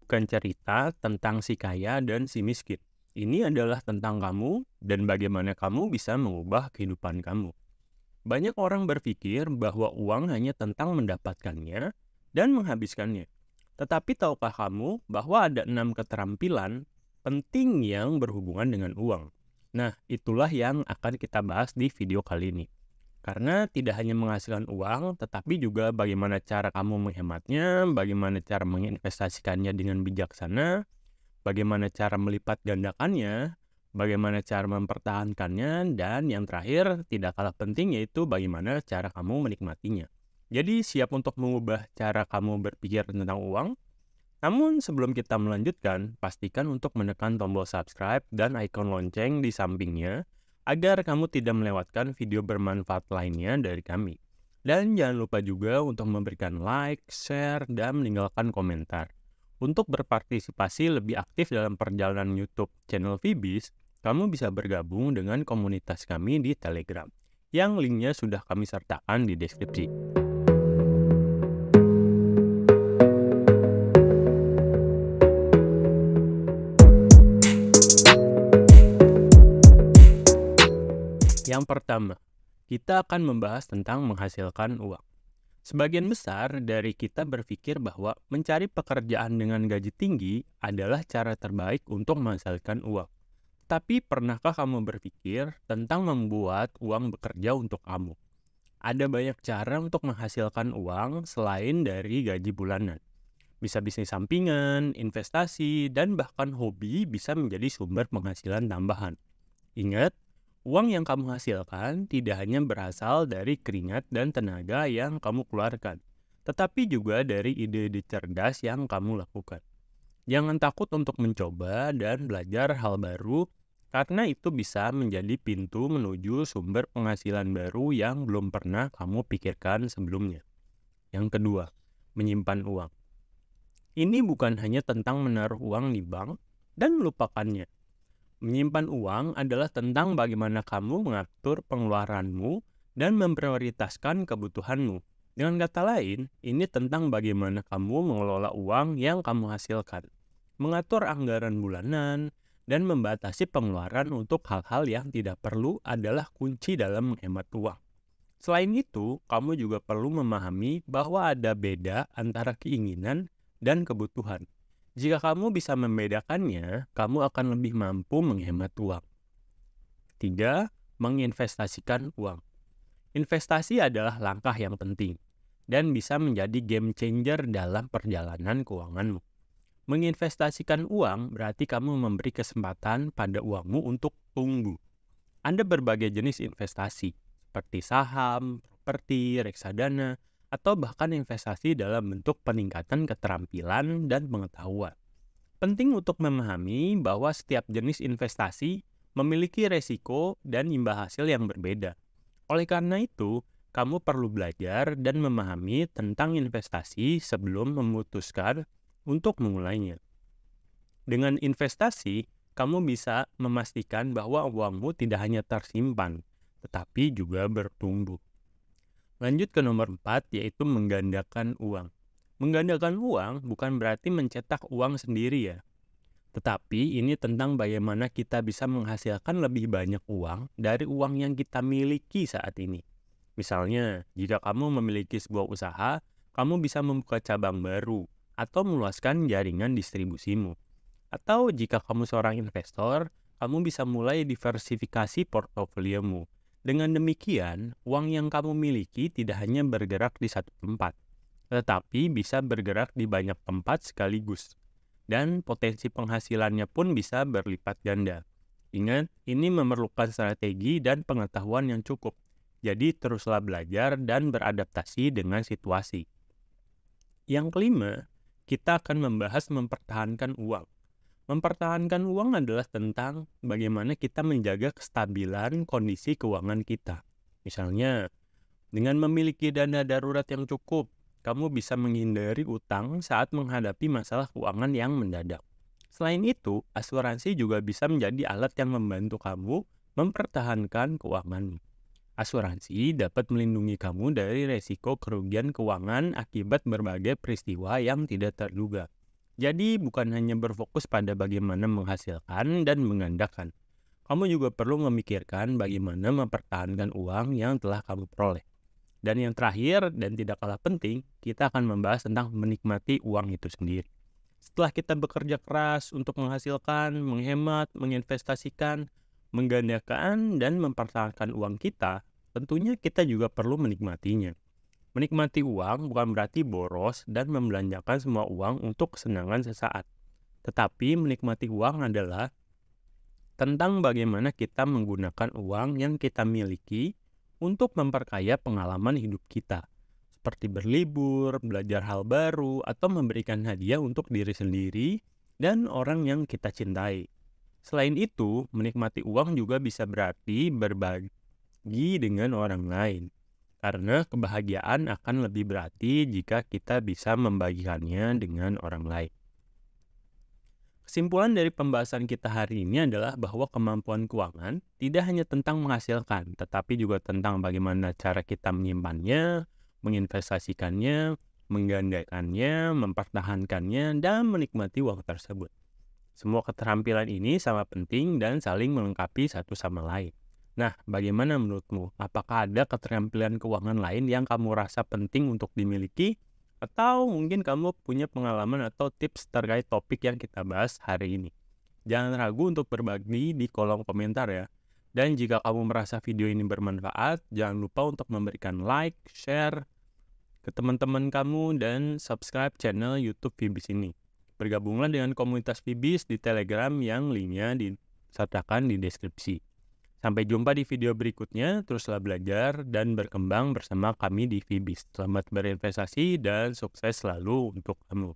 bukan cerita tentang si kaya dan si miskin. Ini adalah tentang kamu dan bagaimana kamu bisa mengubah kehidupan kamu. Banyak orang berpikir bahwa uang hanya tentang mendapatkannya dan menghabiskannya. Tetapi tahukah kamu bahwa ada 6 keterampilan penting yang berhubungan dengan uang? Nah, itulah yang akan kita bahas di video kali ini. Karena tidak hanya menghasilkan uang, tetapi juga bagaimana cara kamu menghematnya, bagaimana cara menginvestasikannya dengan bijaksana, bagaimana cara melipat gandakannya, bagaimana cara mempertahankannya, dan yang terakhir tidak kalah penting yaitu bagaimana cara kamu menikmatinya. Jadi siap untuk mengubah cara kamu berpikir tentang uang? Namun sebelum kita melanjutkan, pastikan untuk menekan tombol subscribe dan ikon lonceng di sampingnya agar kamu tidak melewatkan video bermanfaat lainnya dari kami. Dan jangan lupa juga untuk memberikan like, share, dan meninggalkan komentar. Untuk berpartisipasi lebih aktif dalam perjalanan YouTube channel Vibis, kamu bisa bergabung dengan komunitas kami di Telegram, yang linknya sudah kami sertakan di deskripsi. Yang pertama, kita akan membahas tentang menghasilkan uang. Sebagian besar dari kita berpikir bahwa mencari pekerjaan dengan gaji tinggi adalah cara terbaik untuk menghasilkan uang. Tapi pernahkah kamu berpikir tentang membuat uang bekerja untuk kamu? Ada banyak cara untuk menghasilkan uang selain dari gaji bulanan. Bisa bisnis sampingan, investasi, dan bahkan hobi bisa menjadi sumber penghasilan tambahan. Ingat, uang yang kamu hasilkan tidak hanya berasal dari keringat dan tenaga yang kamu keluarkan, tetapi juga dari ide-ide cerdas yang kamu lakukan. Jangan takut untuk mencoba dan belajar hal baru, karena itu bisa menjadi pintu menuju sumber penghasilan baru yang belum pernah kamu pikirkan sebelumnya. Yang kedua, menyimpan uang. Ini bukan hanya tentang menaruh uang di bank dan melupakannya. Menyimpan uang adalah tentang bagaimana kamu mengatur pengeluaranmu dan memprioritaskan kebutuhanmu. Dengan kata lain, ini tentang bagaimana kamu mengelola uang yang kamu hasilkan, mengatur anggaran bulanan, dan membatasi pengeluaran untuk hal-hal yang tidak perlu adalah kunci dalam menghemat uang. Selain itu, kamu juga perlu memahami bahwa ada beda antara keinginan dan kebutuhan. Jika kamu bisa membedakannya, kamu akan lebih mampu menghemat uang. 3. Menginvestasikan uang. Investasi adalah langkah yang penting dan bisa menjadi game changer dalam perjalanan keuanganmu. Menginvestasikan uang berarti kamu memberi kesempatan pada uangmu untuk tumbuh. Ada berbagai jenis investasi, seperti saham, properti, reksadana, atau bahkan investasi dalam bentuk peningkatan keterampilan dan pengetahuan. Penting untuk memahami bahwa setiap jenis investasi memiliki resiko dan imbal hasil yang berbeda. Oleh karena itu, kamu perlu belajar dan memahami tentang investasi sebelum memutuskan untuk memulainya. Dengan investasi, kamu bisa memastikan bahwa uangmu tidak hanya tersimpan, tetapi juga bertumbuh. Lanjut ke nomor 4, yaitu menggandakan uang. Menggandakan uang bukan berarti mencetak uang sendiri ya. Tetapi ini tentang bagaimana kita bisa menghasilkan lebih banyak uang dari uang yang kita miliki saat ini. Misalnya, jika kamu memiliki sebuah usaha, kamu bisa membuka cabang baru atau meluaskan jaringan distribusimu. Atau jika kamu seorang investor, kamu bisa mulai diversifikasi portofoliomu. Dengan demikian, uang yang kamu miliki tidak hanya bergerak di satu tempat, tetapi bisa bergerak di banyak tempat sekaligus. Dan potensi penghasilannya pun bisa berlipat ganda. Ingat, ini memerlukan strategi dan pengetahuan yang cukup. Jadi teruslah belajar dan beradaptasi dengan situasi. Yang kelima, kita akan membahas mempertahankan uang. Mempertahankan uang adalah tentang bagaimana kita menjaga kestabilan kondisi keuangan kita. Misalnya, dengan memiliki dana darurat yang cukup, kamu bisa menghindari utang saat menghadapi masalah keuangan yang mendadak. Selain itu, asuransi juga bisa menjadi alat yang membantu kamu mempertahankan keuanganmu. Asuransi dapat melindungi kamu dari resiko kerugian keuangan akibat berbagai peristiwa yang tidak terduga. Jadi bukan hanya berfokus pada bagaimana menghasilkan dan menggandakan. Kamu juga perlu memikirkan bagaimana mempertahankan uang yang telah kamu peroleh. Dan yang terakhir dan tidak kalah penting, kita akan membahas tentang menikmati uang itu sendiri. Setelah kita bekerja keras untuk menghasilkan, menghemat, menginvestasikan, menggandakan, dan mempertahankan uang kita, tentunya kita juga perlu menikmatinya. Menikmati uang bukan berarti boros dan membelanjakan semua uang untuk kesenangan sesaat. Tetapi menikmati uang adalah tentang bagaimana kita menggunakan uang yang kita miliki untuk memperkaya pengalaman hidup kita, seperti berlibur, belajar hal baru, atau memberikan hadiah untuk diri sendiri dan orang yang kita cintai. Selain itu, menikmati uang juga bisa berarti berbagi dengan orang lain, karena kebahagiaan akan lebih berarti jika kita bisa membagikannya dengan orang lain. Kesimpulan dari pembahasan kita hari ini adalah bahwa kemampuan keuangan tidak hanya tentang menghasilkan, tetapi juga tentang bagaimana cara kita menyimpannya, menginvestasikannya, menggandakannya, mempertahankannya, dan menikmati uang tersebut. Semua keterampilan ini sama penting dan saling melengkapi satu sama lain. Nah, bagaimana menurutmu? Apakah ada keterampilan keuangan lain yang kamu rasa penting untuk dimiliki? Atau mungkin kamu punya pengalaman atau tips terkait topik yang kita bahas hari ini. Jangan ragu untuk berbagi di kolom komentar ya. Dan jika kamu merasa video ini bermanfaat, jangan lupa untuk memberikan like, share ke teman-teman kamu, dan subscribe channel YouTube Fibis ini. Bergabunglah dengan komunitas Fibis di Telegram yang linknya disertakan di deskripsi. Sampai jumpa di video berikutnya, teruslah belajar dan berkembang bersama kami di Fibis. Selamat berinvestasi dan sukses selalu untuk kamu.